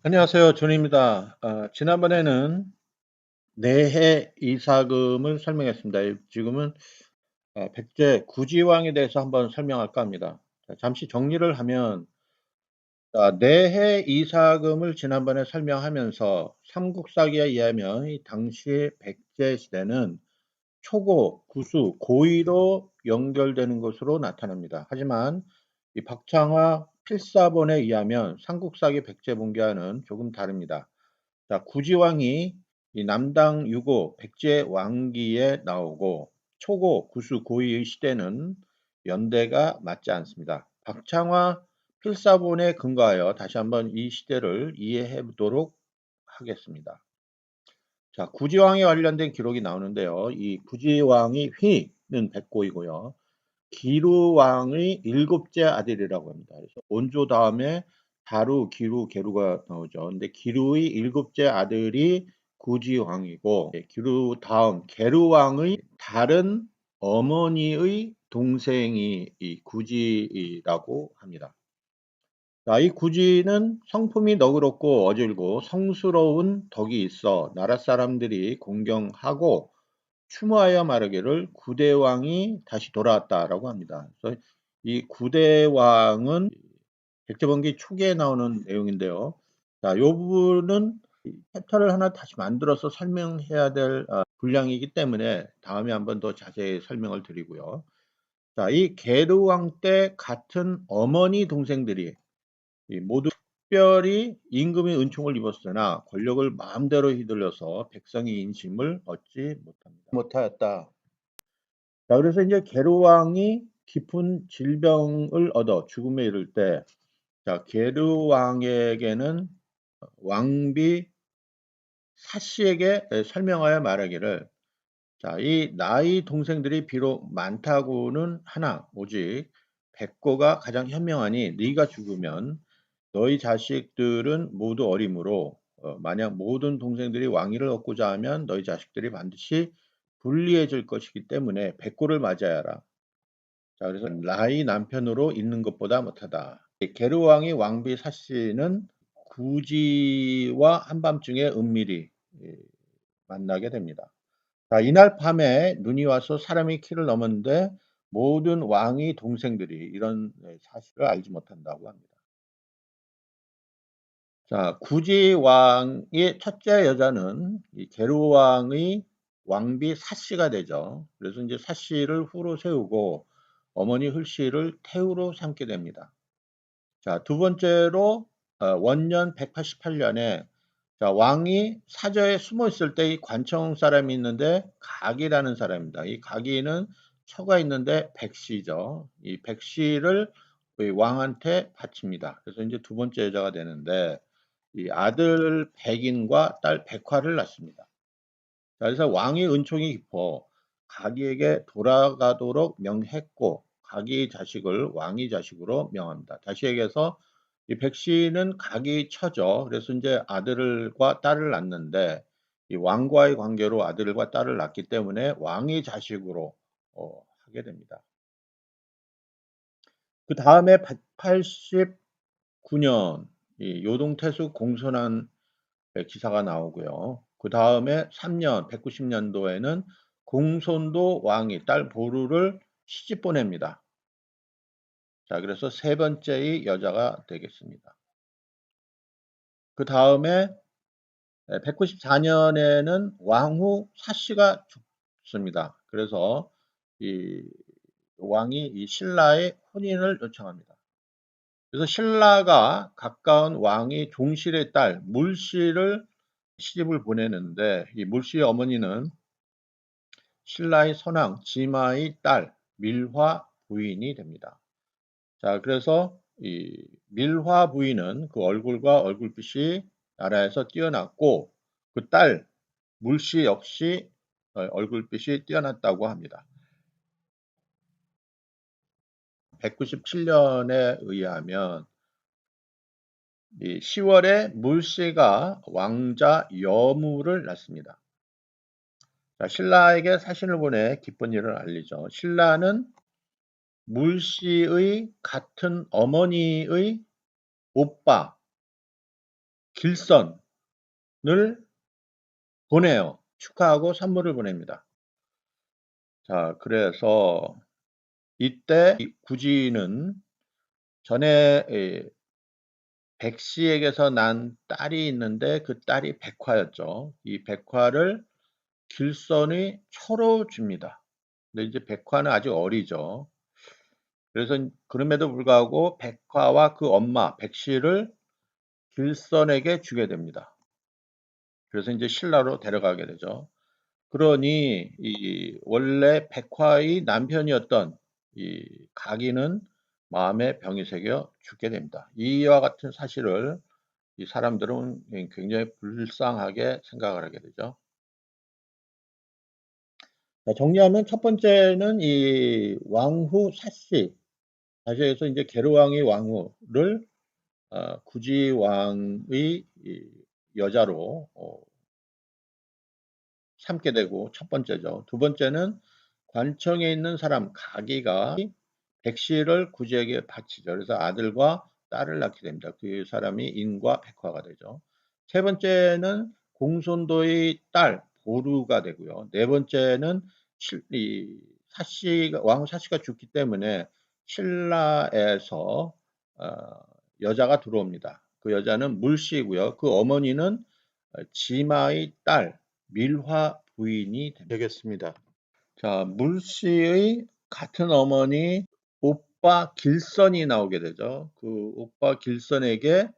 안녕하세요. 존입니다. 지난번에는 내해 이사금을 설명했습니다. 지금은 백제 구지왕에 대해서 한번 설명할까 합니다. 자, 잠시 정리를 하면 내해 이사금을 지난번에 설명하면서 삼국사기에 의하면 이 당시 백제 시대는 초고, 구수, 고의로 연결되는 것으로 나타납니다. 하지만 이 박창화 필사본에 의하면 삼국사기 백제본기와는 조금 다릅니다. 자, 구지왕이 이 남당 유고 백제 왕기에 나오고 초고, 구수, 고의의 시대는 연대가 맞지 않습니다. 박창화 필사본에 근거하여 다시 한번 이 시대를 이해해 보도록 하겠습니다. 자, 구지왕에 관련된 기록이 나오는데요. 이 구지왕이 휘는 백고이고요. 기루왕의 일곱째 아들이라고 합니다. 그래서 온조 다음에 다루, 기루, 게루가 나오죠. 근데 기루의 일곱째 아들이 구지왕이고 기루 다음 게루왕의 다른 어머니의 동생이 이 구지라고 합니다. 자, 이 구지는 성품이 너그럽고 어질고 성스러운 덕이 있어 나라 사람들이 공경하고 추모하여 말하기를 구대왕이 다시 돌아왔다라고 합니다. 그래서 이 구대왕은 백제번기 초기에 나오는 내용인데요. 자, 요 부분은 챕터를 하나 다시 만들어서 설명해야 될 분량이기 때문에 다음에 한번 더 자세히 설명을 드리고요. 자, 이 게르왕 때 같은 어머니 동생들이 모두 특별히 임금의 은총을 입었으나 권력을 마음대로 휘둘려서 백성의 인심을 얻지 못하였다. 자, 그래서 이제 게르왕이 깊은 질병을 얻어 죽음에 이를 때, 자, 게르왕에게는 왕비 사씨에게 설명하여 말하기를, 자, 이 나의 동생들이 비록 많다고는 하나 오직 백고가 가장 현명하니 네가 죽으면 너희 자식들은 모두 어림으로 만약 모든 동생들이 왕위를 얻고자 하면 너희 자식들이 반드시 불리해질 것이기 때문에 백고를 맞아야 하라. 자, 그래서 나의 남편으로 있는 것보다 못하다. 게르 왕이 왕비 사씨는 구지와 한밤중에 은밀히 만나게 됩니다. 자, 이날 밤에 눈이 와서 사람이 키를 넘었는데 모든 왕의 동생들이 이런 사실을 알지 못한다고 합니다. 자, 구지 왕의 첫째 여자는 이 게르 왕의 왕비 사씨가 되죠. 그래서 이제 사씨를 후로 세우고 어머니 흘씨를 태우로 삼게 됩니다. 자, 두 번째로 원년 188년에 자, 왕이 사저에 숨어 있을 때 이 관청 사람이 있는데 각이라는 사람입니다. 이 각이는 처가 있는데 백씨죠. 이 백씨를 왕한테 바칩니다. 그래서 이제 두 번째 여자가 되는데 이 아들 백인과 딸 백화를 낳습니다. 자, 그래서 왕의 은총이 깊어 각이에게 돌아가도록 명했고 각이 자식을 왕의 자식으로 명합니다. 다시 얘기해서 이 백씨는 각이 처죠. 그래서 이제 아들과 딸을 낳는데 이 왕과의 관계로 아들과 딸을 낳기 때문에 왕의 자식으로 하게 됩니다. 그 다음에 189년 이 요동태수 공손한 기사가 나오고요. 그 다음에 3년 190년도에는 공손도 왕이 딸 보루를 시집 보냅니다. 자, 그래서 세 번째의 여자가 되겠습니다. 그 다음에 194년에는 왕후 사씨가 죽습니다. 그래서 이 왕이 이 신라의 혼인을 요청합니다. 그래서 신라가 가까운 왕이 종실의 딸 물씨를 시집을 보내는데 이 물씨의 어머니는 신라의 선왕 지마의 딸 밀화 부인이 됩니다. 자, 그래서 이 밀화 부인은 그 얼굴과 얼굴빛이 나라에서 뛰어났고 그 딸 물씨 역시 얼굴빛이 뛰어났다고 합니다. 197년에 의하면 이 10월에 물씨가 왕자 여무를 낳습니다. 자, 신라에게 사신을 보내 기쁜 일을 알리죠. 신라는 물씨의 같은 어머니의 오빠 길선을 보내요. 축하하고 선물을 보냅니다. 자, 그래서 이때 구지는 전에 백씨에게서 난 딸이 있는데 그 딸이 백화였죠. 이 백화를 길선이 초로 줍니다. 근데 이제 백화는 아직 어리죠. 그래서 그럼에도 불구하고 백화와 그 엄마 백씨를 길선에게 주게 됩니다. 그래서 이제 신라로 데려가게 되죠. 그러니 이 원래 백화의 남편이었던 이 각인은 마음에 병이 새겨 죽게 됩니다. 이와 같은 사실을 이 사람들은 굉장히 불쌍하게 생각을 하게 되죠. 자, 정리하면 첫 번째는 이 왕후 사씨, 다시 해서 이제 계류왕의 왕후를 구지왕의 여자로 삼게 되고 첫 번째죠. 두 번째는 관청에 있는 사람 가기가 백씨를 구지에게 바치죠. 그래서 아들과 딸을 낳게 됩니다. 그 사람이 인과 백화가 되죠. 세 번째는 공손도의 딸 보루가 되고요. 네 번째는 왕후 사씨가 죽기 때문에 신라에서 여자가 들어옵니다. 그 여자는 물씨이고요. 그 어머니는 지마의 딸 밀화 부인이 되겠습니다. 자, 물씨의 같은 어머니 오빠 길선이 나오게 되죠. 그 오빠 길선에게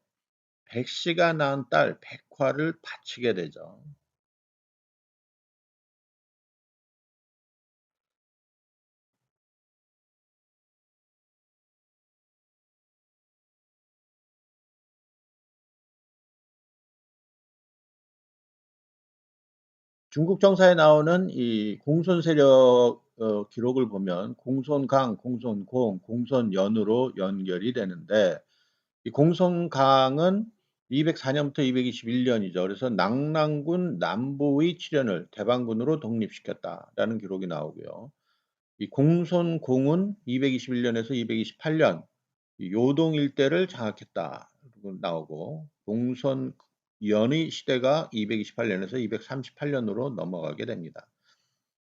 백씨가 낳은 딸 백화를 바치게 되죠. 중국 정사에 나오는 이 공손 세력 기록을 보면 공손강, 공손공, 공손연으로 연결이 되는데 이 공손강은 204년부터 221년이죠. 그래서 낙랑군 남부의 칠연을 대방군으로 독립시켰다라는 기록이 나오고요. 이 공손공은 221년에서 228년 요동 일대를 장악했다 나오고 공손연의 시대가 228년에서 238년으로 넘어가게 됩니다.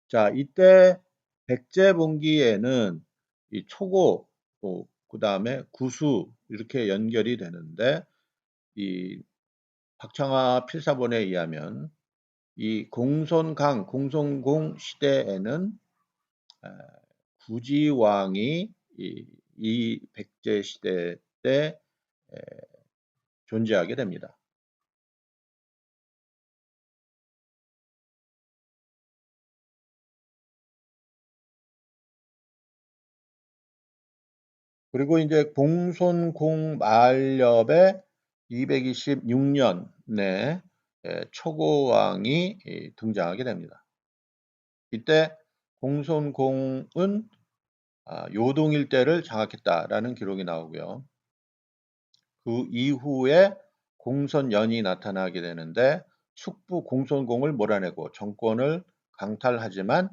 자, 이때 백제봉기에는 이 초고 그 다음에 구수 이렇게 연결이 되는데 이 박창화 필사본에 의하면 이 공손강, 공손공 시대에는 구지왕이 이 백제 시대 때 존재하게 됩니다. 그리고 이제 공손공 말엽에 226년에 초고왕이 등장하게 됩니다. 이때 공손공은 요동 일대를 장악했다라는 기록이 나오고요. 그 이후에 공손연이 나타나게 되는데 숙부 공손공을 몰아내고 정권을 강탈하지만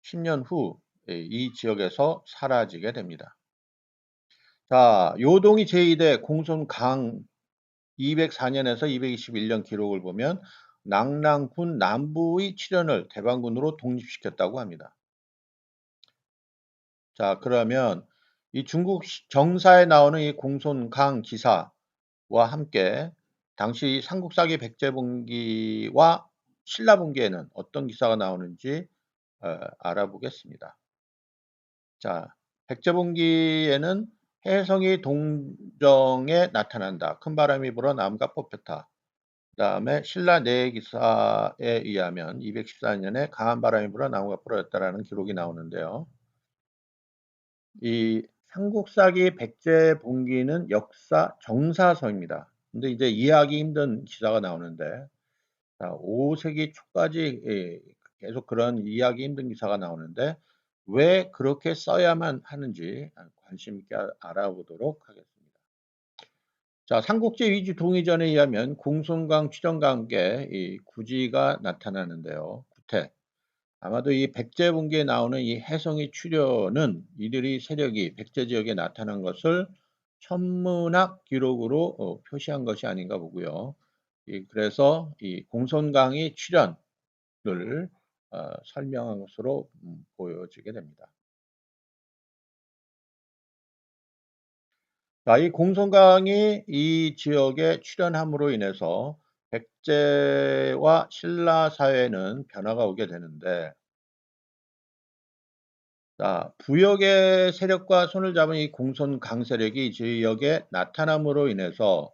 10년 후 이 지역에서 사라지게 됩니다. 자, 요동이 제2대 공손강 204년에서 221년 기록을 보면 낙랑군 남부의 칠연을 대방군으로 독립시켰다고 합니다. 자, 그러면 이 중국 정사에 나오는 이 공손강 기사와 함께 당시 삼국사기 백제봉기와 신라봉기에는 어떤 기사가 나오는지 알아보겠습니다. 자, 백제봉기에는 혜성이 동정에 나타난다. 큰 바람이 불어 나무가 뽑혔다. 그 다음에 신라 내기사에 의하면 214년에 강한 바람이 불어 나무가 부러졌다라는 기록이 나오는데요. 이 삼국사기 백제봉기는 역사 정사서입니다. 근데 이제 이해하기 힘든 기사가 나오는데 5세기 초까지 계속 그런 이해하기 힘든 기사가 나오는데 왜 그렇게 써야만 하는지 관심 있게 알아보도록 하겠습니다. 자, 삼국지 위주 동의전에 의하면 공손강, 출연과 함께 이 구지가 나타나는데요. 구태. 아마도 이 백제봉기에 나오는 이 혜성의 출현은 이들의 세력이 백제 지역에 나타난 것을 천문학 기록으로 표시한 것이 아닌가 보고요. 그래서 이 공손강의 출현을 설명한 것으로 보여지게 됩니다. 자, 이 공손강이 이 지역에 출현함으로 인해서 백제와 신라 사회는 변화가 오게 되는데, 자, 부역의 세력과 손을 잡은 이 공손강 세력이 이 지역에 나타남으로 인해서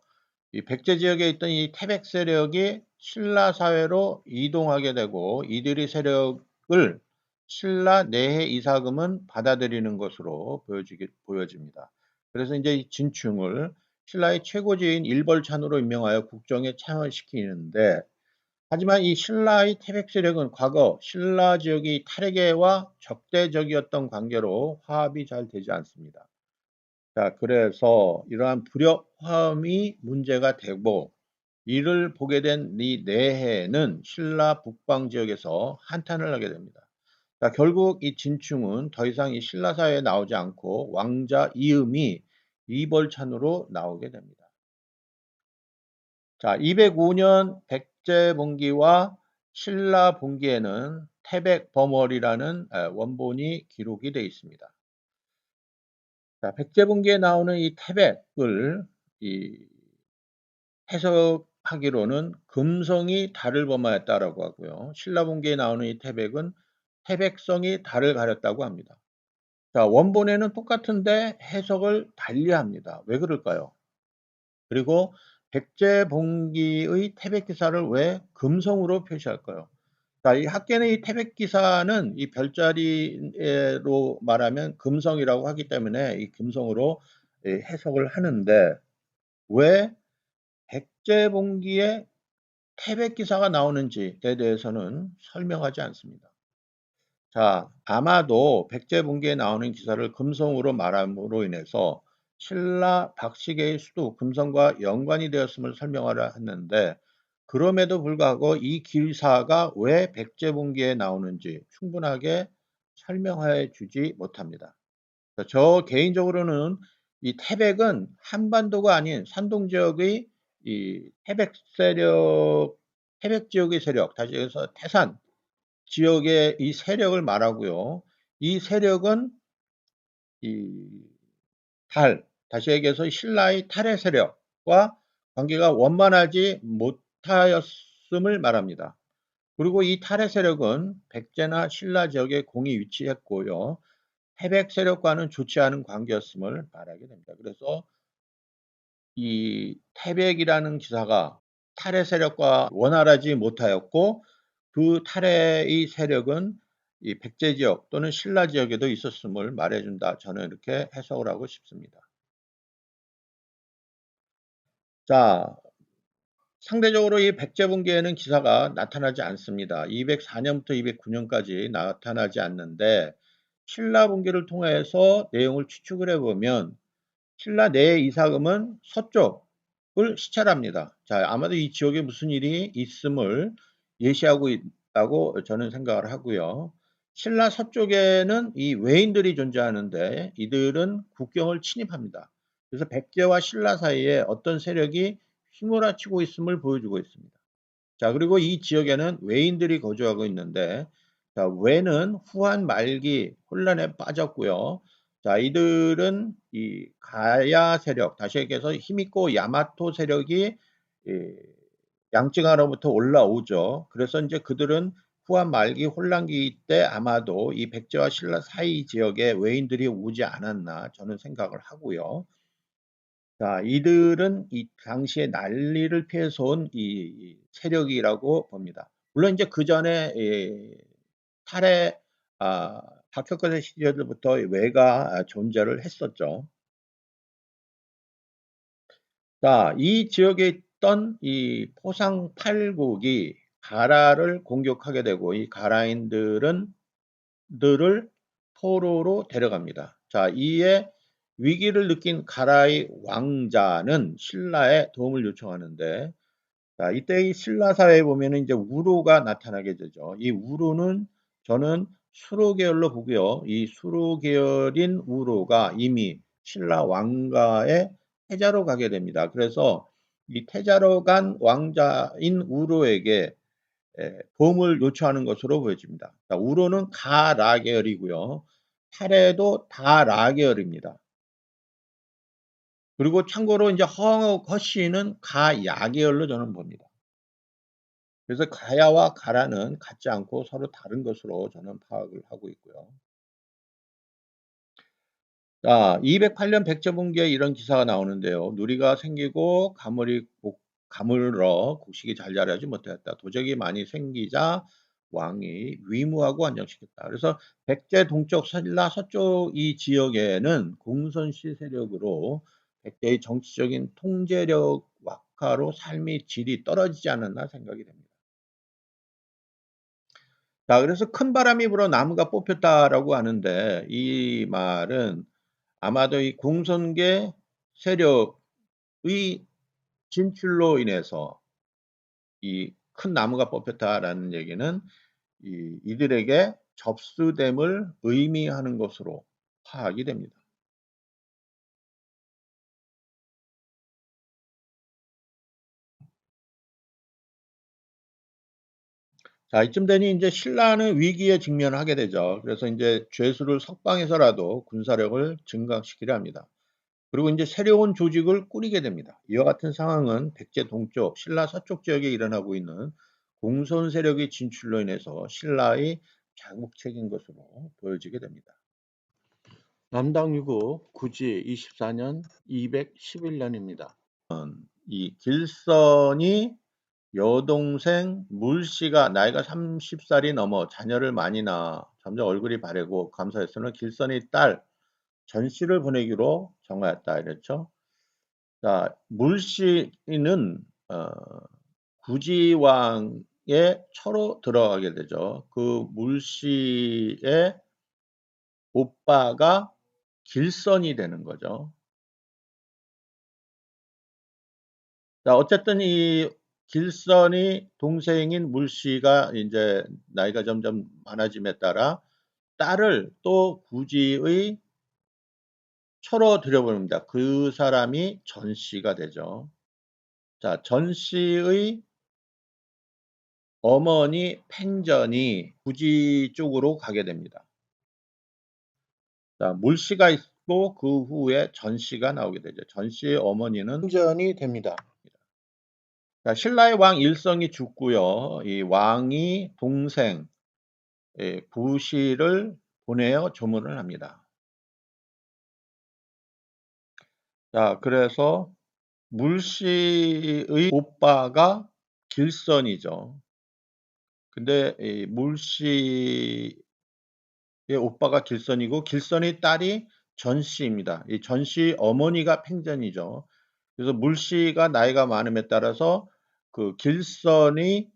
이 백제 지역에 있던 이 태백 세력이 신라 사회로 이동하게 되고, 이들의 세력을 신라 내해 이사금은 받아들이는 것으로 보여집니다. 그래서 이제 이 진충을 신라의 최고지인 일벌찬으로 임명하여 국정에 참여시키는데, 하지만 이 신라의 태백 세력은 과거 신라 지역이 탈에게와 적대적이었던 관계로 화합이 잘 되지 않습니다. 자, 그래서 이러한 불협화음이 문제가 되고, 이를 보게 된 이 내해는 신라 북방 지역에서 한탄을 하게 됩니다. 자, 결국 이 진충은 더 이상 이 신라 사회에 나오지 않고 왕자 이음이 이벌찬으로 나오게 됩니다. 자, 205년 백제봉기와 신라봉기에는 태백버멀이라는 원본이 기록이 되어 있습니다. 자, 백제봉기에 나오는 이 태백을 해석하기로는 금성이 달을 범하였다라고 하고요. 신라봉기에 나오는 이 태백은 태백성이 달을 가렸다고 합니다. 자, 원본에는 똑같은데 해석을 달리합니다. 왜 그럴까요? 그리고 백제봉기의 태백기사를 왜 금성으로 표시할까요? 자, 이 학계는 이 태백기사는 이 별자리로 말하면 금성이라고 하기 때문에 이 금성으로 해석을 하는데, 왜 백제봉기에 태백기사가 나오는지에 대해서는 설명하지 않습니다. 자, 아마도 백제봉기에 나오는 기사를 금성으로 말함으로 인해서 신라 박씨계의 수도 금성과 연관이 되었음을 설명하려 했는데, 그럼에도 불구하고 이 기사가 왜 백제봉기에 나오는지 충분하게 설명해 주지 못합니다. 저 개인적으로는 이 태백은 한반도가 아닌 산동 지역의 이 태백 세력, 태백 지역의 세력, 다시 해서 태산 지역의 이 세력을 말하고요. 이 세력은 이 다시 얘기해서 신라의 탈의 세력과 관계가 원만하지 못하였음을 말합니다. 그리고 이 탈의 세력은 백제나 신라 지역에 공이 위치했고요. 태백 세력과는 좋지 않은 관계였음을 말하게 됩니다. 그래서 이 태백이라는 기사가 탈의 세력과 원활하지 못하였고, 그 탈의 세력은 이 백제 지역 또는 신라 지역에도 있었음을 말해준다. 저는 이렇게 해석을 하고 싶습니다. 자, 상대적으로 이 백제분기에는 기사가 나타나지 않습니다. 204년부터 209년까지 나타나지 않는데, 신라 분기를 통해서 내용을 추측을 해보면 신라 내 이사금은 서쪽을 시찰합니다. 자, 아마도 이 지역에 무슨 일이 있음을 예시하고 있다고 저는 생각을 하고요. 신라 서쪽에는 이 외인들이 존재하는데, 이들은 국경을 침입합니다. 그래서 백제와 신라 사이에 어떤 세력이 휘몰아치고 있음을 보여주고 있습니다. 자, 그리고 이 지역에는 외인들이 거주하고 있는데, 자, 외는 후한 말기 혼란에 빠졌고요. 자, 이들은 이 가야 세력, 다시 얘기해서 힘있고 야마토 세력이 양증하로부터 올라오죠. 그래서 이제 그들은 후한 말기 혼란기 때 아마도 이 백제와 신라 사이 지역에 외인들이 오지 않았나 저는 생각을 하고요. 자, 이들은 이 당시에 난리를 피해서 온 이 세력이라고 봅니다. 물론 이제 그 전에 탈의 박혁거제 시절부터 외가 존재를 했었죠. 자, 이 지역에 있던 이 포상 8국이 가라를 공격하게 되고, 이 가라인들을 포로로 데려갑니다. 자, 이에 위기를 느낀 가라의 왕자는 신라에 도움을 요청하는데, 자, 이때 이 신라 사회에 보면은 이제 우로가 나타나게 되죠. 이 우로는 저는 수로 계열로 보고요. 이 수로 계열인 우로가 이미 신라 왕가의 해자로 가게 됩니다. 그래서 이 태자로간 왕자인 우로에게 도움을 요청하는 것으로 보여집니다. 자, 우로는 가라 계열이고요. 타레도 다라 계열입니다. 그리고 참고로 이제 허씨는 가야 계열로 저는 봅니다. 그래서 가야와 가라는 같지 않고 서로 다른 것으로 저는 파악을 하고 있고요. 자, 208년 백제붕괴에 이런 기사가 나오는데요. 누리가 생기고 가물어 곡식이 잘 자라지 못하였다. 도적이 많이 생기자 왕이 위무하고 안정시켰다. 그래서 백제 동쪽, 신라 서쪽 이 지역에는 공손씨 세력으로 백제의 정치적인 통제력 약화로 삶의 질이 떨어지지 않았나 생각이 됩니다. 자, 그래서 큰 바람이 불어 나무가 뽑혔다라고 하는데 이 말은 아마도 이 공손계 세력의 진출로 인해서 이 큰 나무가 뽑혔다라는 얘기는 이들에게 접수됨을 의미하는 것으로 파악이 됩니다. 자, 이쯤 되니 이제 신라는 위기에 직면하게 되죠. 그래서 이제 죄수를 석방해서라도 군사력을 증강시키려 합니다. 그리고 이제 새로운 조직을 꾸리게 됩니다. 이와 같은 상황은 백제 동쪽, 신라 서쪽 지역에 일어나고 있는 공손 세력의 진출로 인해서 신라의 자국책인 것으로 보여지게 됩니다. 남당 유구 구지 24년 211년입니다. 이 길선이 여동생 물씨가 나이가 30살이 넘어 자녀를 많이 낳아 점점 얼굴이 바래고 감사했으나 길선의 딸 전씨를 보내기로 정하였다 이랬죠. 자, 물씨는 구지왕의 처로 들어가게 되죠. 그 물씨의 오빠가 길선이 되는 거죠. 자, 어쨌든 이 길선이 동생인 물씨가 이제 나이가 점점 많아짐에 따라 딸을 또 구지의 처로 들여보냅니다. 그 사람이 전씨가 되죠. 자, 전씨의 어머니 팽전이 구지 쪽으로 가게 됩니다. 자, 물씨가 있고 그 후에 전씨가 나오게 되죠. 전씨의 어머니는 팽전이 됩니다. 자, 신라의 왕 일성이 죽고요. 이 왕이 동생 부씨를 보내어 조문을 합니다. 자, 그래서 물씨의 오빠가 길선이죠. 근데 이 물씨의 오빠가 길선이고 길선의 딸이 전씨입니다. 이 전씨 어머니가 팽전이죠. 그래서 물씨가 나이가 많음에 따라서 그 길선의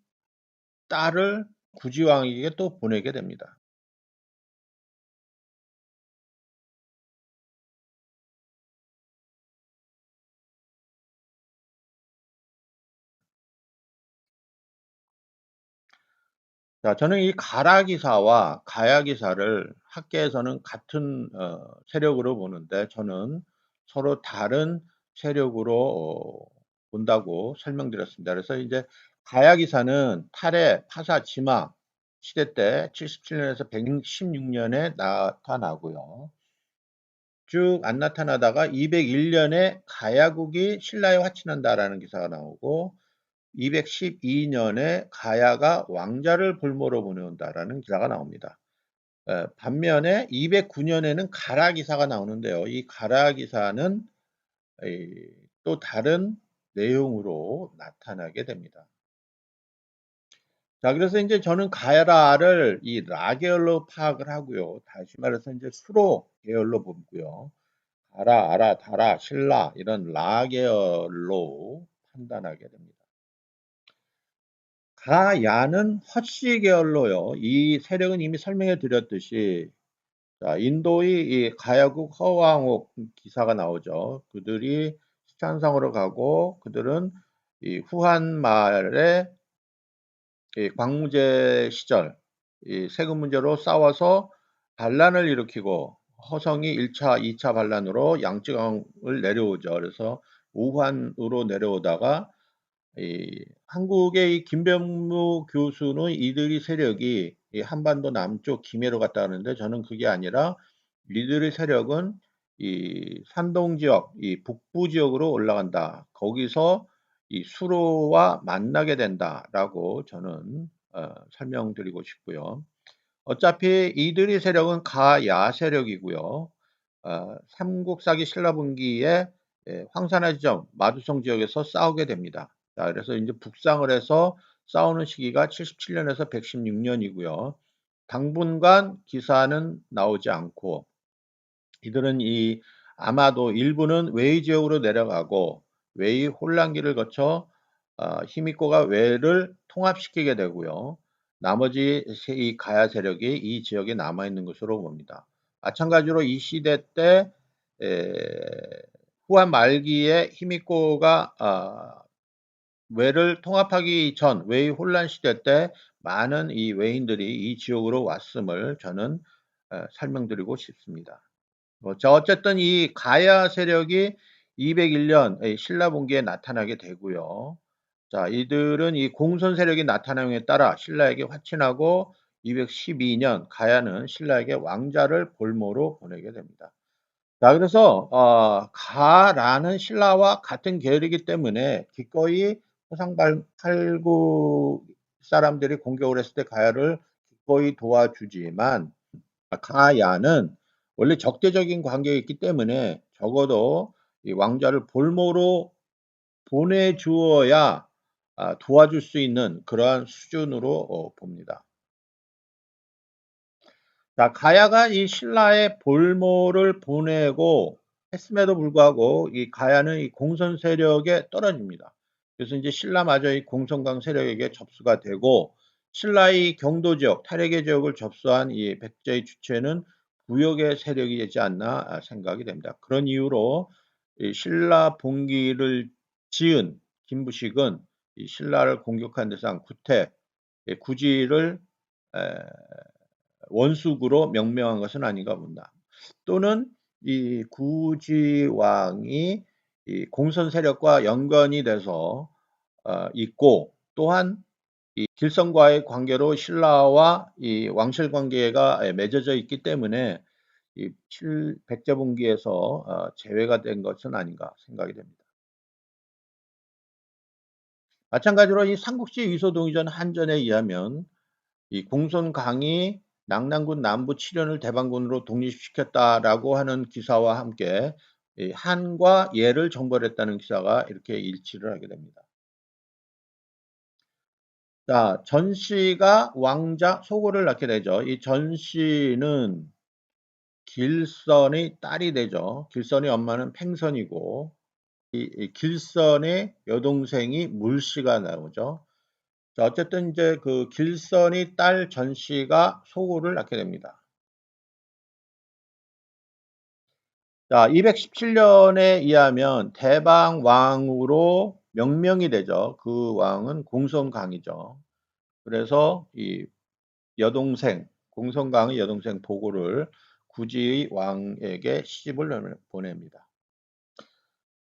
딸을 구지왕에게 또 보내게 됩니다. 자, 저는 이 가라기사와 가야기사를 학계에서는 같은 세력으로 보는데 저는 서로 다른 세력으로 본다고 설명드렸습니다. 그래서 이제 가야기사는 탈의 파사 지마 시대 때 77년에서 116년에 나타나고요. 쭉 안 나타나다가 201년에 가야국이 신라에 화친한다라는 기사가 나오고 212년에 가야가 왕자를 볼모로 보내온다라는 기사가 나옵니다. 반면에 209년에는 가라 기사가 나오는데요. 이 가라 기사는 또 다른 내용으로 나타나게 됩니다. 자, 그래서 이제 저는 가야라를 이 라 계열로 파악을 하고요. 다시 말해서 이제 수로 계열로 보고요. 가라, 아라, 다라, 신라 이런 라 계열로 판단하게 됩니다. 가야는 허씨 계열로요. 이 세력은 이미 설명해 드렸듯이 자, 인도의 이 가야국 허왕옥 기사가 나오죠. 그들이 시찬성으로 가고 그들은 이 후한 말에 이 광무제 시절 이 세금 문제로 싸워서 반란을 일으키고 허성이 1차, 2차 반란으로 양쯔강을 내려오죠. 그래서 우한으로 내려오다가 한국의 이 김병무 교수는 이들의 세력이 이 한반도 남쪽 김해로 갔다 하는데 저는 그게 아니라 이들의 세력은 이 산동 지역, 이 북부 지역으로 올라간다. 거기서 이 수로와 만나게 된다라고 저는 설명드리고 싶고요. 어차피 이들의 세력은 가야 세력이고요. 삼국사기 신라분기에 황산화 지점, 마두성 지역에서 싸우게 됩니다. 자, 그래서 이제 북상을 해서 싸우는 시기가 77년에서 116년이고요. 당분간 기사는 나오지 않고 이들은 아마도 일부는 웨이 지역으로 내려가고 웨이 혼란기를 거쳐 히미코가 웨를 통합시키게 되고요. 나머지 이 가야 세력이 이 지역에 남아있는 것으로 봅니다. 마찬가지로 이 시대 때 후한 말기에 히미코가 웨를 통합하기 전 웨이 혼란 시대 때 많은 이 웨인들이 이 지역으로 왔음을 저는 설명드리고 싶습니다. 자, 어쨌든 이 가야 세력이 201년 신라분기에 나타나게 되고요. 자, 이들은 이 공손 세력이 나타남에 따라 신라에게 화친하고 212년 가야는 신라에게 왕자를 볼모로 보내게 됩니다. 자, 그래서 가라는 신라와 같은 계열이기 때문에 기꺼이 호상팔구 사람들이 공격을 했을 때 가야를 기꺼이 도와주지만 가야는 원래 적대적인 관계가 있기 때문에 적어도 이 왕자를 볼모로 보내주어야 도와줄 수 있는 그러한 수준으로 봅니다. 자, 가야가 이 신라의 볼모를 보내고 했음에도 불구하고 이 가야는 이 공선 세력에 떨어집니다. 그래서 이제 신라마저 이 공선강 세력에게 접수가 되고 신라의 경도 지역, 탈핵의 지역을 접수한 이 백제의 주체는 부역의 세력이 되지 않나 생각이 됩니다. 그런 이유로 이 신라 봉기를 지은 김부식은 이 신라를 공격한 대상 구태, 구지를 원숙으로 명명한 것은 아닌가 본다. 또는 이 구지왕이 이 공선 세력과 연관이 돼서 있고 또한 이 길선과의 관계로 신라와 이 왕실 관계가 맺어져 있기 때문에 이 백제분기에서 제외가 된 것은 아닌가 생각이 됩니다. 마찬가지로 이 삼국지 위소동의전 한전에 의하면 이 공손강이 낙랑군 남부 칠현을 대방군으로 독립시켰다라고 하는 기사와 함께 이 한과 예를 정벌했다는 기사가 이렇게 일치를 하게 됩니다. 자, 전씨가 왕자 소고를 낳게 되죠. 이 전씨는 길선의 딸이 되죠. 길선의 엄마는 팽선이고 이 길선의 여동생이 물씨가 나오죠. 자, 어쨌든 이제 그 길선의 딸 전씨가 소고를 낳게 됩니다. 자, 217년에 의하면 대방왕으로 명명이 되죠. 그 왕은 공손강이죠. 그래서 이 여동생, 공손강의 여동생 보고를 구지의 왕에게 시집을 보냅니다.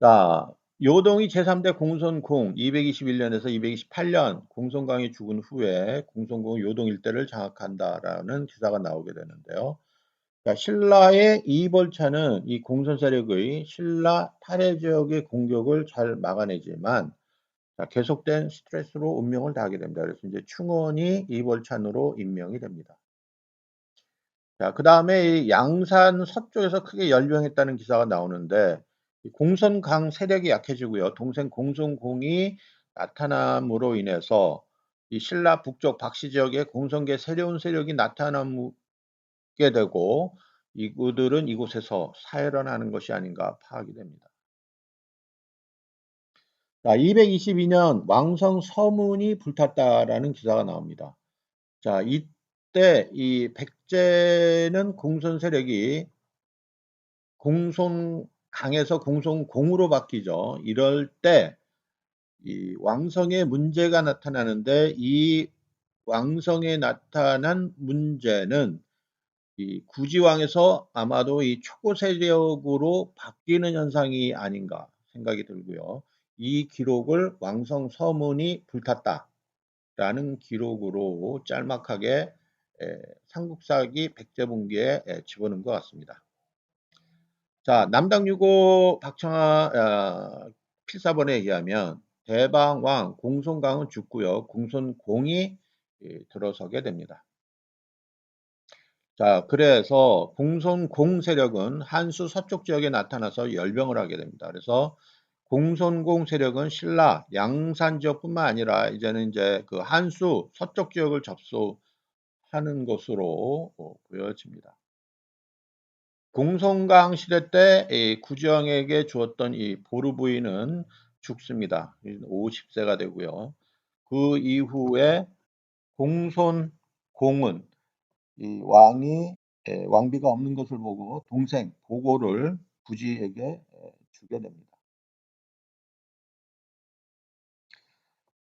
자, 요동이 제3대 공손공 221년에서 228년 공손강이 죽은 후에 공손공 요동 일대를 장악한다라는 기사가 나오게 되는데요. 자, 신라의 이벌차는 이 공선 세력의 신라 탈해 지역의 공격을 잘 막아내지만 자, 계속된 스트레스로 운명을 다하게 됩니다. 그래서 이제 충원이 이벌찬으로 임명이 됩니다. 자, 그 다음에 양산 서쪽에서 크게 연루했다는 기사가 나오는데 공선강 세력이 약해지고요. 동생 공손공이 나타남으로 인해서 이 신라 북쪽 박씨 지역에 공선계 새로운 세력이 나타나게 되고 이들은 이곳에서 사열하는 것이 아닌가 파악이 됩니다. 자, 222년 왕성 서문이 불탔다라는 기사가 나옵니다. 자, 이때 이 백제는 공선 세력이 공손강에서 공손공으로 바뀌죠. 이럴 때 이 왕성의 문제가 나타나는데 이 왕성에 나타난 문제는 이 구지왕에서 아마도 이 초고 세력으로 바뀌는 현상이 아닌가 생각이 들고요. 이 기록을 왕성 서문이 불탔다라는 기록으로 짤막하게 삼국사기 백제분기에 집어넣은 것 같습니다. 자, 남당유고 박청아 필사본에 의하면 대방왕 공손강은 죽고요. 공손공이 들어서게 됩니다. 자, 그래서 공손공 세력은 한수 서쪽 지역에 나타나서 열병을 하게 됩니다. 그래서 공손공 세력은 신라 양산 지역뿐만 아니라 이제는 그 한수 서쪽 지역을 접수하는 것으로 보여집니다. 공손강 시대 때 구지영에게 주었던 이 보루 부인은 죽습니다. 50세가 되고요. 그 이후에 공손공은 이 왕비가 없는 것을 보고 동생 보고를 구지에게 주게 됩니다.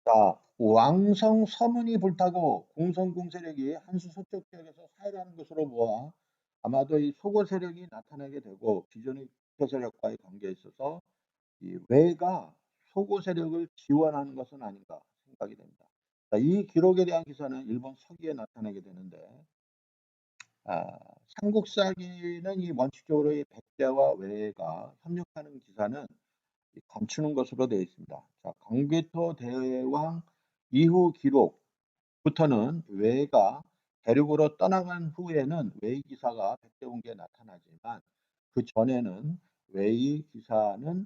자, 왕성 서문이 불타고 공손공 세력이 한수 서쪽 지역에서 사열하는 것으로 보아 아마도 이 소고 세력이 나타나게 되고 기존의 국토 세력과의 관계에 있어서 이 왜가 소고 세력을 지원하는 것은 아닌가 생각이 됩니다. 자, 이 기록에 대한 기사는 일본 서기에 나타나게 되는데 삼국사기는 이 원칙적으로 이 백제와 왜가 협력하는 기사는 감추는 것으로 되어 있습니다. 자, 강귀토 대왕 이후 기록부터는 왜가 대륙으로 떠나간 후에는 왜의 기사가 백제분기에 나타나지만 그 전에는 왜의 기사는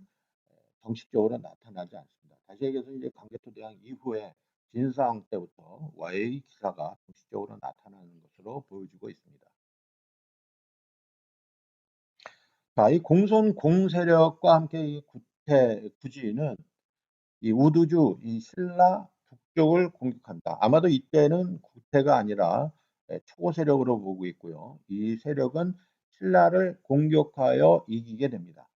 정식적으로 나타나지 않습니다. 다시 얘기해서 이제 강개토 대왕 이후에 진사왕 때부터 왜의 기사가 정식적으로 나타나는 것으로 보여지고 있습니다. 자, 이 공손 공세력과 함께 이 구지는 이 우두주, 이 신라 북쪽을 공격한다. 아마도 이때는 구태가 아니라 초고 세력으로 보고 있고요. 이 세력은 신라를 공격하여 이기게 됩니다.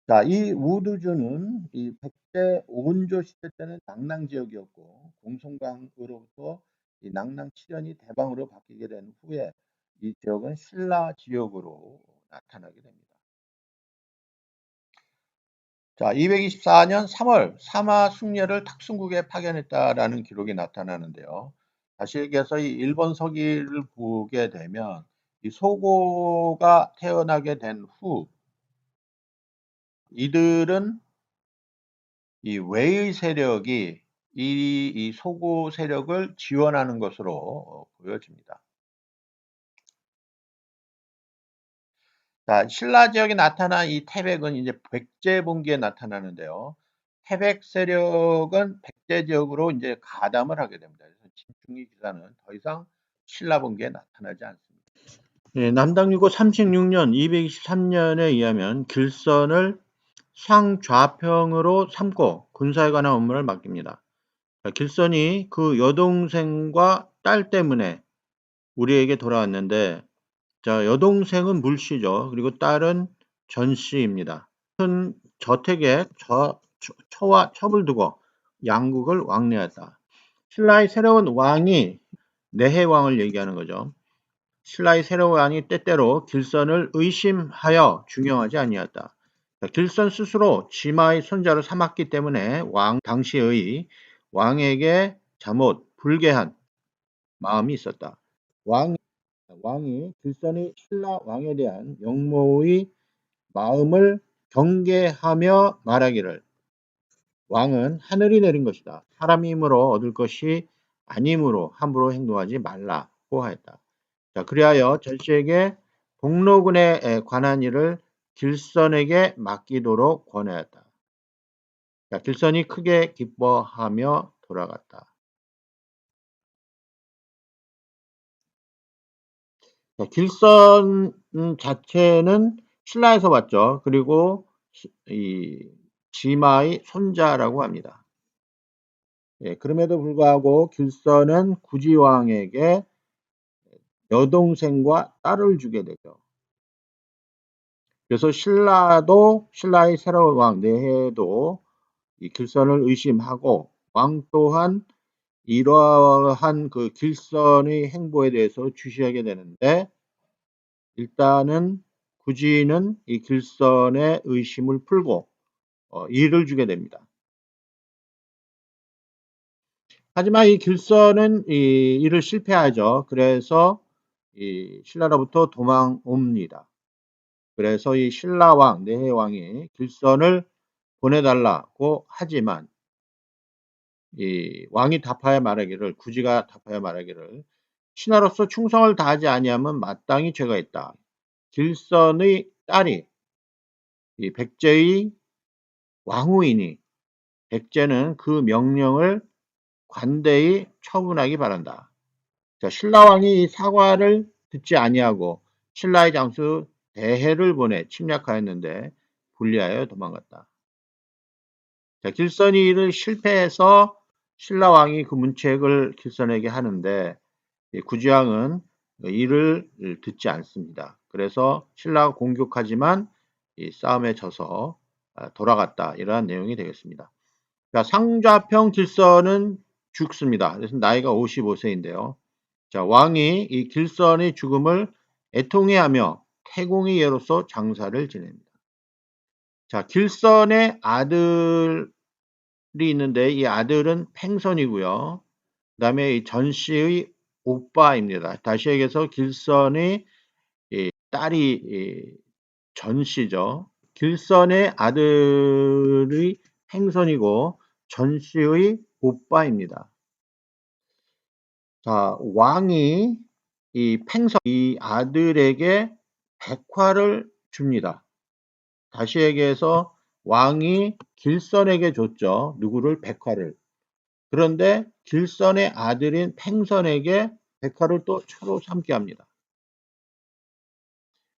자, 이 우두주는 이 백제 오은조 시대 때는 낙랑 지역이었고 공손강으로부터 이 낙랑 칠현이 대방으로 바뀌게 된 후에 이 지역은 신라 지역으로 나타나게 됩니다. 자, 224년 3월 사마 숙녀를 탁순국에 파견했다라는 기록이 나타나는데요. 다시 얘기해서 이 일본 서기를 보게 되면 이 소고가 태어나게 된 후 이들은 이 외의 세력이 이 소고 세력을 지원하는 것으로 보여집니다. 자, 신라 지역에 나타난 이 태백은 이제 백제분기에 나타나는데요. 태백 세력은 백제 지역으로 이제 가담을 하게 됩니다. 그래서 진중리 기사는 더 이상 신라 분기에 나타나지 않습니다. 예, 남당유고 36년 223년에 의하면 길선을 상좌평으로 삼고 군사에 관한 업무를 맡깁니다. 자, 길선이 그 여동생과 딸 때문에 우리에게 돌아왔는데 자, 여동생은 물씨죠. 그리고 딸은 전씨입니다. 큰 저택에 처와 첩을 두고 양국을 왕래했다. 신라의 새로운 왕이 내해왕을 얘기하는 거죠. 신라의 새로운 왕이 때때로 길선을 의심하여 중용하지 아니었다. 길선 스스로 지마의 손자를 삼았기 때문에 당시의 왕에게 잘못 불개한 마음이 있었다. 왕이 길선의 신라 왕에 대한 영모의 마음을 경계하며 말하기를 왕은 하늘이 내린 것이다. 사람의 힘으로 얻을 것이 아니므로 함부로 행동하지 말라고 하였다. 자, 그리하여 전씨에게 복로군에 관한 일을 길선에게 맡기도록 권하였다. 자, 길선이 크게 기뻐하며 돌아갔다. 자, 길선 자체는 신라에서 왔죠. 그리고 이 지마의 손자라고 합니다. 예, 그럼에도 불구하고 길선은 구지왕에게 여동생과 딸을 주게 되죠. 그래서 신라의 새로운 왕 내해도 이 길선을 의심하고 왕 또한 이러한 그 길선의 행보에 대해서 주시하게 되는데 일단은 구지는 이 길선의 의심을 풀고 이를 주게 됩니다. 하지만 이 길선은 이를 실패하죠. 그래서 이 신라로부터 도망옵니다. 그래서 이 신라왕 내해왕이 길선을 보내달라고 하지만 이 왕이 답하여 말하기를, 구지가 답하여 말하기를, 신하로서 충성을 다하지 아니하면 마땅히 죄가 있다. 길선의 딸이 이 백제의 왕후이니 백제는 그 명령을 관대히 처분하기 바란다. 자, 신라왕이 이 사과를 듣지 아니하고 신라의 장수 대해를 보내 침략하였는데 불리하여 도망갔다. 자, 길선이 이를 실패해서 신라왕이 그 문책을 길선에게 하는데 구지왕은 이를 듣지 않습니다. 그래서 신라가 공격하지만 이 싸움에 져서 돌아갔다. 이러한 내용이 되겠습니다. 자, 상좌평 길선은 죽습니다. 그래서 나이가 55세인데요. 자, 왕이 이 길선의 죽음을 애통해하며 태공의 예로서 장사를 지냅니다. 자, 길선의 아들이 있는데 이 아들은 팽선이고요. 그 다음에 이 전씨의 오빠입니다. 다시 얘기해서 길선의 딸이 전씨죠. 길선의 아들의 팽선이고 전씨의 오빠입니다. 자, 왕이 이 팽선, 이 아들에게 백화를 줍니다. 다시 얘기해서 왕이 길선에게 줬죠. 누구를? 백화를. 그런데 길선의 아들인 팽선에게 백화를 또 차로 삼게 합니다.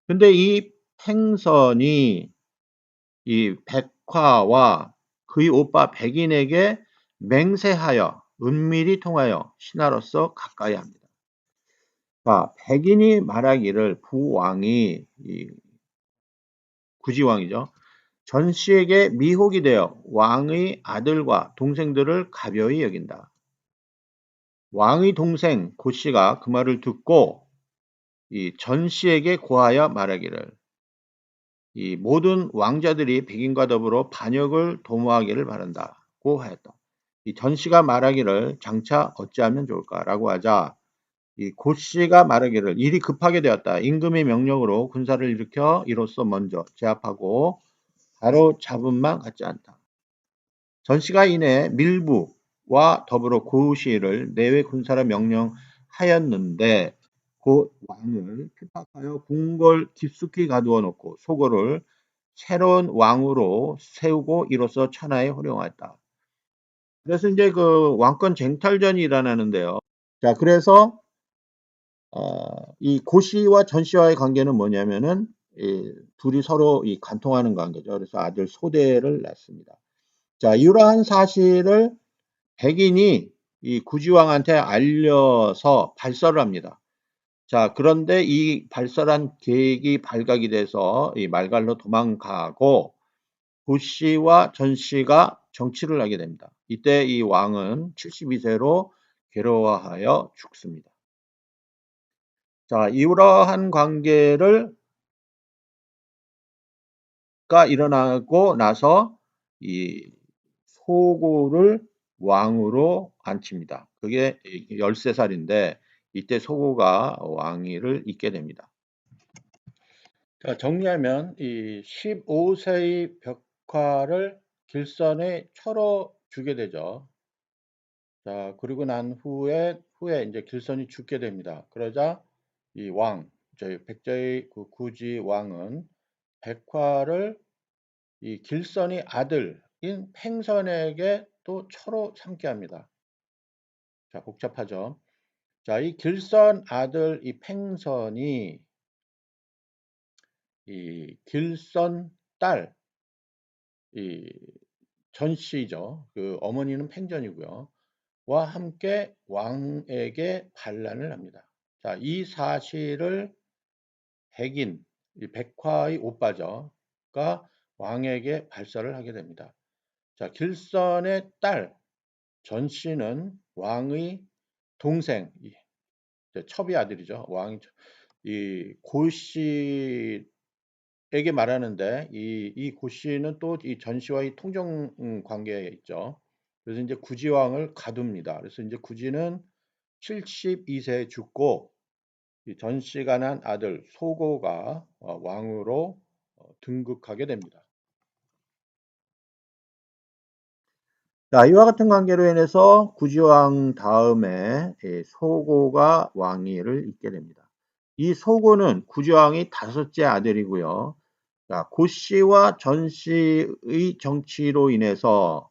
근데 이 팽선이 이 백화와 그의 오빠 백인에게 맹세하여 은밀히 통하여 신하로서 가까이 합니다. 자, 백인이 말하기를 부왕이 이 구지왕이죠. 전씨에게 미혹이 되어 왕의 아들과 동생들을 가벼이 여긴다. 왕의 동생 고씨가 그 말을 듣고 이 전씨에게 고하여 말하기를 이 모든 왕자들이 백인과 더불어 반역을 도모하기를 바란다고 하였다. 이 전씨가 말하기를 장차 어찌하면 좋을까라고 하자 이 고씨가 말하기를 일이 급하게 되었다. 임금의 명령으로 군사를 일으켜 이로써 먼저 제압하고 바로 잡음만 같지 않다. 전씨가 이내 밀부와 더불어 고씨를 내외 군사라 명령하였는데 곧 왕을 핍박하여 궁궐 깊숙이 가두어 놓고 소고를 새로운 왕으로 세우고 이로써 천하에 호령하였다. 그래서 이제 그 왕권 쟁탈전이 일어나는데요. 자, 그래서 이 고씨와 전씨와의 관계는 뭐냐면은 둘이 서로 이 간통하는 관계죠. 그래서 아들 소대를 낳습니다. 자, 이러한 사실을 백인이 이 구지왕한테 알려서 발설을 합니다. 자, 그런데 이 발설한 계획이 발각이 돼서 이 말갈로 도망가고 고씨와 전씨가 정치를 하게 됩니다. 이때 이 왕은 72세로 괴로워하여 죽습니다. 자, 이러한 관계를 가 일어나고 나서 이 소고를 왕으로 앉힙니다. 그게 13살인데 이때 소고가 왕위를 잇게 됩니다. 자, 정리하면 이 15세의 벽화를 길선에 철어 주게 되죠. 자, 그리고 난 후에 이제 길선이 죽게 됩니다. 그러자 이 왕, 저희 백제의 그 구지 왕은 백화를 이 길선의 아들인 팽선에게 또 철로 삼게 합니다. 자, 복잡하죠. 자, 이 길선 아들 이 팽선이 이 길선 딸 이 전씨죠. 그 어머니는 팽전이고요. 와 함께 왕에게 반란을 합니다. 자, 이 사실을 백인, 이 백화의 오빠죠. 가 왕에게 발설을 하게 됩니다. 자, 길선의 딸 전씨는 왕의 동생, 첩의 아들이죠. 왕이 이 고씨를 에게 말하는데 이 고씨는 또 이 전씨와 이 통정 관계에 있죠. 그래서 이제 구지왕을 가둡니다. 그래서 이제 구지는 72세에 죽고 이 전씨가 난 아들 소고가 왕으로 등극하게 됩니다. 자, 이와 같은 관계로 인해서 구지왕 다음에 소고가 왕위를 잇게 됩니다. 이 소고는 구지왕이 다섯째 아들이고요. 자, 고씨와 전씨의 정치로 인해서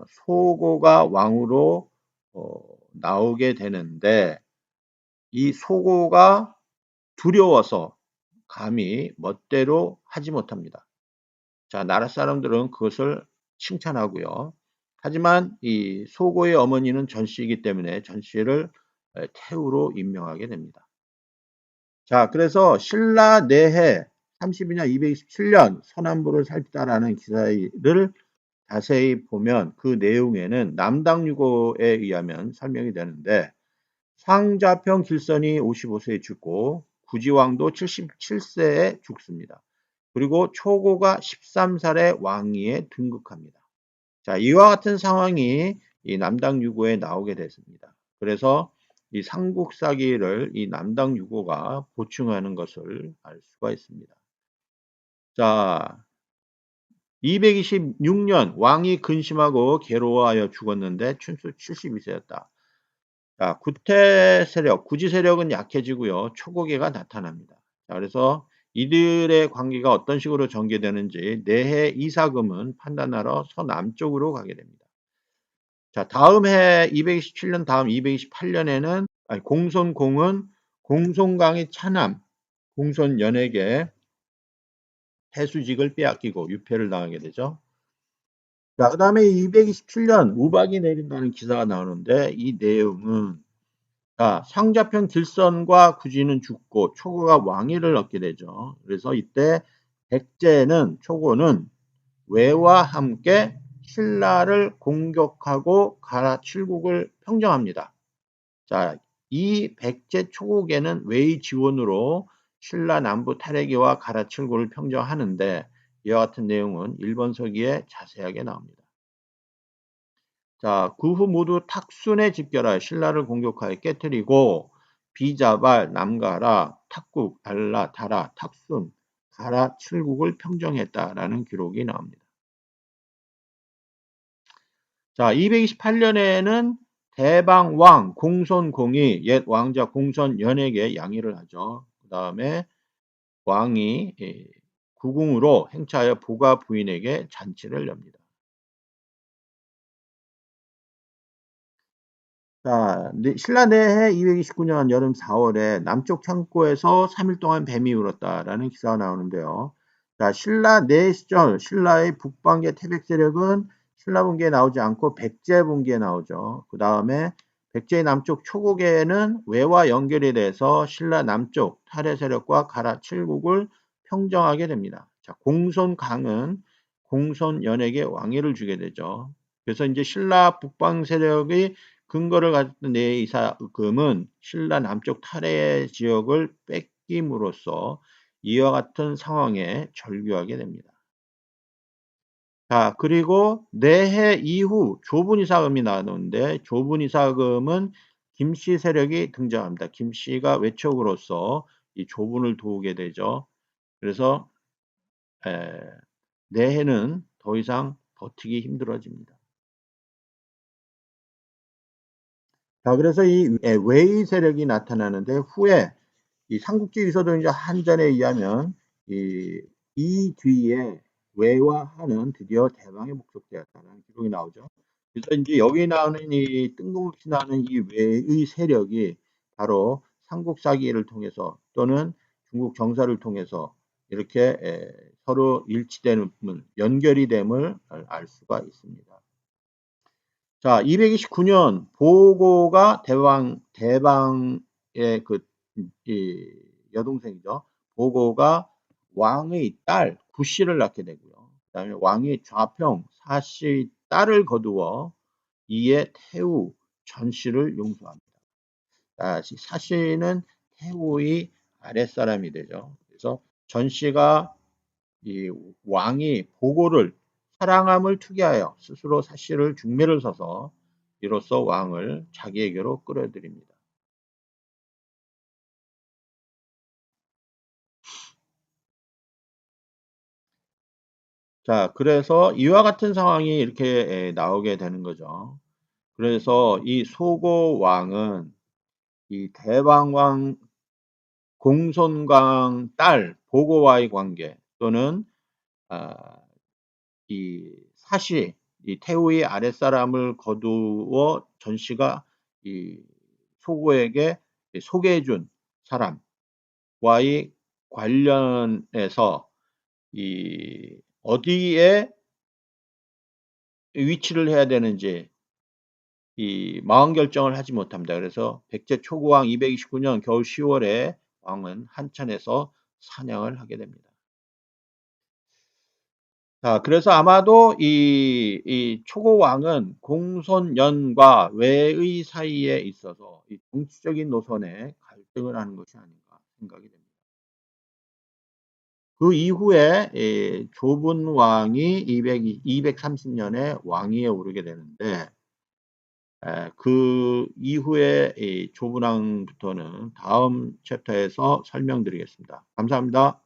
소고가 왕으로 나오게 되는데 이 소고가 두려워서 감히 멋대로 하지 못합니다. 자, 나라 사람들은 그것을 칭찬하고요. 하지만 이 소고의 어머니는 전씨이기 때문에 전씨를 태우로 임명하게 됩니다. 자, 그래서 신라 내해 32년 227년 서남부를 살피다라는 기사를 자세히 보면 그 내용에는 남당유고에 의하면 설명이 되는데 상자평 길선이 55세에 죽고 구지왕도 77세에 죽습니다. 그리고 초고가 13살에 왕위에 등극합니다. 자, 이와 같은 상황이 이 남당유고에 나오게 됐습니다. 그래서 이 삼국사기를 이 남당유고가 보충하는 것을 알 수가 있습니다. 자, 226년 왕이 근심하고 괴로워하여 죽었는데 춘수 72세였다. 자, 구태 세력, 구지 세력은 약해지고요. 초고계가 나타납니다. 자, 그래서 이들의 관계가 어떤 식으로 전개되는지 내해 이사금은 판단하러 서남쪽으로 가게 됩니다. 자, 다음 해 227년 다음 228년에는 공손공은 공손강의 차남 공손연에게 태수직을 빼앗기고 유패를 당하게 되죠. 자, 그 다음에 227년 우박이 내린다는 기사가 나오는데 이 내용은 자, 상자편 길선과 구지는 죽고 초고가 왕위를 얻게 되죠. 그래서 이때 백제는 초고는 외와 함께 신라를 공격하고 가라칠국을 평정합니다. 자, 이 백제 초국에는 외의 지원으로 신라 남부 탈해기와 가라칠국을 평정하는데 이와 같은 내용은 일본 서기에 자세하게 나옵니다. 자, 그 후 모두 탁순에 집결하여 신라를 공격하여 깨뜨리고 비자발, 남가라, 탁국, 알라, 다라, 탁순, 가라, 칠국을 평정했다라는 기록이 나옵니다. 자, 228년에는 대방왕 공손공이 옛 왕자 공손연에게 양위를 하죠. 그 다음에 왕이 국궁으로 행차하여 보가 부인에게 잔치를 엽니다. 자, 신라 내해 229년 여름 4월에 남쪽 창고에서 3일 동안 뱀이 울었다라는 기사가 나오는데요. 자, 신라 내 시절 신라의 북방계 태백 세력은 신라 분기에 나오지 않고 백제 분기에 나오죠. 그 다음에 백제의 남쪽 초국에는 외와 연결이 돼서 신라 남쪽 탈해 세력과 가라 칠국을 평정하게 됩니다. 자, 공손강은 공손연에게 왕위를 주게 되죠. 그래서 이제 신라 북방 세력의 근거를 가졌던 내이사금은 신라 남쪽 탈해 지역을 뺏김으로써 이와 같은 상황에 절규하게 됩니다. 자, 그리고 내해 이후 조분이사금이 나오는데 조분이사금은 김씨 세력이 등장합니다. 김씨가 외척으로서 이 조분을 도우게 되죠. 그래서 내해는 더 이상 버티기 힘들어집니다. 자, 그래서 이 외의 세력이 나타나는데 후에 이 삼국지 유서동자 한전에 의하면 이 뒤에 외와 한은 드디어 대방에 목적되었다는 기록이 나오죠. 그래서 이제 여기 나오는 이 뜬금없이 나오는 이 외의 세력이 바로 삼국사기를 통해서 또는 중국 정사를 통해서 이렇게 서로 일치되는 연결이 됨을 알 수가 있습니다. 자, 229년 보고가 대방의 이 여동생이죠. 보고가 왕의 딸 구씨를 낳게 되고요. 그다음에 왕이 좌평 사씨의 딸을 거두어 이에 태우 전씨를 용서합니다. 자, 사씨는 태우의 아랫사람이 되죠. 그래서 전씨가 이 왕이 보고를 사랑함을 투기하여 스스로 사씨를 중매를 서서 이로써 왕을 자기에게로 끌어들입니다. 자, 그래서 이와 같은 상황이 이렇게 나오게 되는 거죠. 그래서 이 소고 왕은 이 대방왕 공손광 딸 보고와의 관계 또는 아, 이 사시 이 태후의 아랫사람을 거두어 전씨가 이 소고에게 소개해준 사람과의 관련해서 이 어디에 위치를 해야 되는지 이 마음 결정을 하지 못합니다. 그래서 백제 초고왕 229년 겨울 10월에 왕은 한천에서 사냥을 하게 됩니다. 자, 그래서 아마도 이 초고왕은 공손연과 외의 사이에 있어서 이 정치적인 노선에 갈등을 하는 것이 아닌가 생각이 됩니다. 그 이후에 조분 왕이 230년에 왕위에 오르게 되는데 그 이후에 이 조분 왕부터는 다음 챕터에서 설명드리겠습니다. 감사합니다.